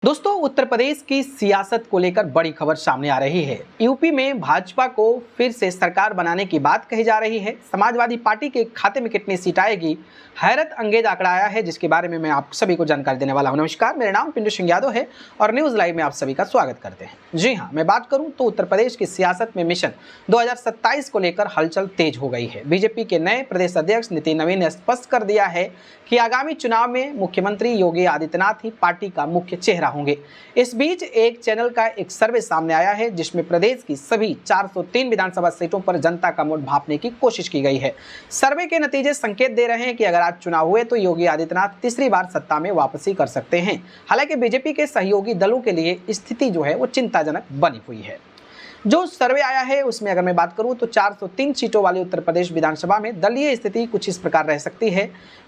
दोस्तों, उत्तर प्रदेश की सियासत को लेकर बड़ी खबर सामने आ रही है। यूपी में भाजपा को फिर से सरकार बनाने की बात कही जा रही है। समाजवादी पार्टी के खाते में कितनी सीट आएगी, हैरत अंगेज आंकड़ा आया है, जिसके बारे में मैं आप सभी को जानकारी देने वाला हूं। नमस्कार, मेरा नाम पिंटू सिंह यादव है और न्यूज लाइव में आप सभी का स्वागत करते हैं। जी हां, मैं बात करूं तो उत्तर प्रदेश की सियासत में मिशन 2027 को लेकर हलचल तेज हो गई है। बीजेपी के नए प्रदेश अध्यक्ष नितिन नवीन ने स्पष्ट कर दिया है कि आगामी चुनाव में मुख्यमंत्री योगी आदित्यनाथ ही पार्टी का मुख्य चेहरा होंगे। इस बीच एक चैनल का एक सर्वे सामने आया है, जिसमें प्रदेश की सभी 403 विधानसभा सीटों पर जनता का मूड भांपने की कोशिश की गई है। सर्वे के नतीजे संकेत दे रहे हैं कि अगर आज चुनाव हुए तो योगी आदित्यनाथ तीसरी बार सत्ता में वापसी कर सकते हैं। हालांकि बीजेपी के सहयोगी दलों के लिए स्थिति जो है वो चिंताजनक बनी हुई है। जो सर्वे आया है उसमें अगर मैं बात करूं तो 403 सीटों वाली उत्तर प्रदेश विधानसभा में दलीय स्थिति कुछ इस प्रकार रह सकती है।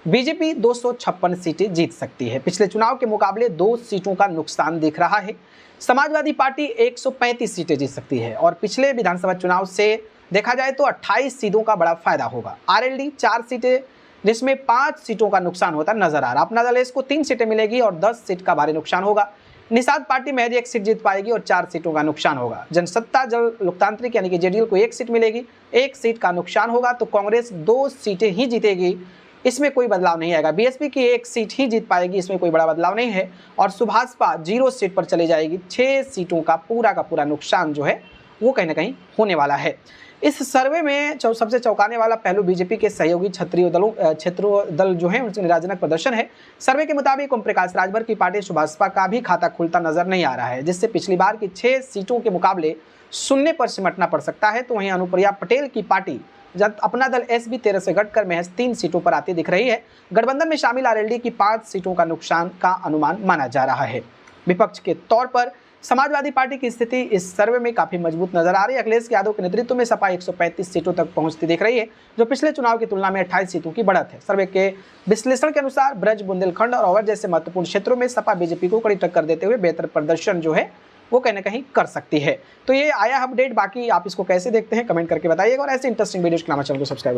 बीजेपी 256 सीटें जीत सकती है। पिछले चुनाव के मुकाबले 2 सीटों का नुकसान दिख रहा है। समाजवादी पार्टी 135 सीटें जीत सकती है और पिछले विधानसभा चुनाव से देखा जाए तो 28 सीटों का बड़ा फायदा होगा। आरएलडी 4 सीटें, जिसमें 5 सीटों का नुकसान होता नजर आ रहा। अपना दल इसको 3 सीटें मिलेगी और 10 सीट का भारी नुकसान होगा। निषाद पार्टी महज 1 सीट जीत पाएगी और 4 सीटों का नुकसान होगा। जनसत्ता जल लोकतांत्रिक यानी कि जेडीयू को 1 सीट मिलेगी, 1 सीट का नुकसान होगा। तो कांग्रेस 2 सीटें ही जीतेगी, इसमें कोई बदलाव नहीं आएगा। बीएसपी की 1 सीट ही जीत पाएगी, इसमें कोई बड़ा बदलाव नहीं है। और सुभाषपा 0 सीट पर चली जाएगी। 6 सीटों का पूरा नुकसान जो है वो कहीं ना कहीं होने वाला है। इस सर्वे में सबसे चौंकाने वाला पहलू बीजेपी के सहयोगी क्षेत्रीय दल जो है उनसे निराजनक प्रदर्शन है। सर्वे के मुताबिक ओम प्रकाश राजभर की पार्टी सुभाषपा का भी खाता खुलता नजर नहीं आ रहा है, जिससे पिछली बार की 6 सीटों के मुकाबले शून्य पर सिमटना पड़ सकता है। तो वहीं अनुप्रिया पटेल की पार्टी जब अपना दल एसबी 13 से घटकर महज 3 सीटों पर आती दिख रही है। गठबंधन में शामिल आरएलडी की 5 सीटों का नुकसान का अनुमान माना जा रहा है। विपक्ष के तौर पर समाजवादी पार्टी की स्थिति इस सर्वे में काफी मजबूत नजर आ रही है। अखिलेश यादव के नेतृत्व में सपा 135 सीटों तक पहुंचती दिख रही है, जो पिछले चुनाव की तुलना में 28 सीटों की बढ़त है। सर्वे के विश्लेषण के अनुसार ब्रज, बुंदेलखंड और अवध जैसे महत्वपूर्ण क्षेत्रों में सपा बीजेपी को कड़ी टक्कर देते हुए बेहतर प्रदर्शन जो है वो कहीं ना कहीं कर सकती है। तो ये आया अपडेट, बाकी आप इसको कैसे देखते हैं कमेंट करके बताइएगा और ऐसे इंटरेस्टिंग वीडियोज के लिए हमारे चैनल को सब्सक्राइब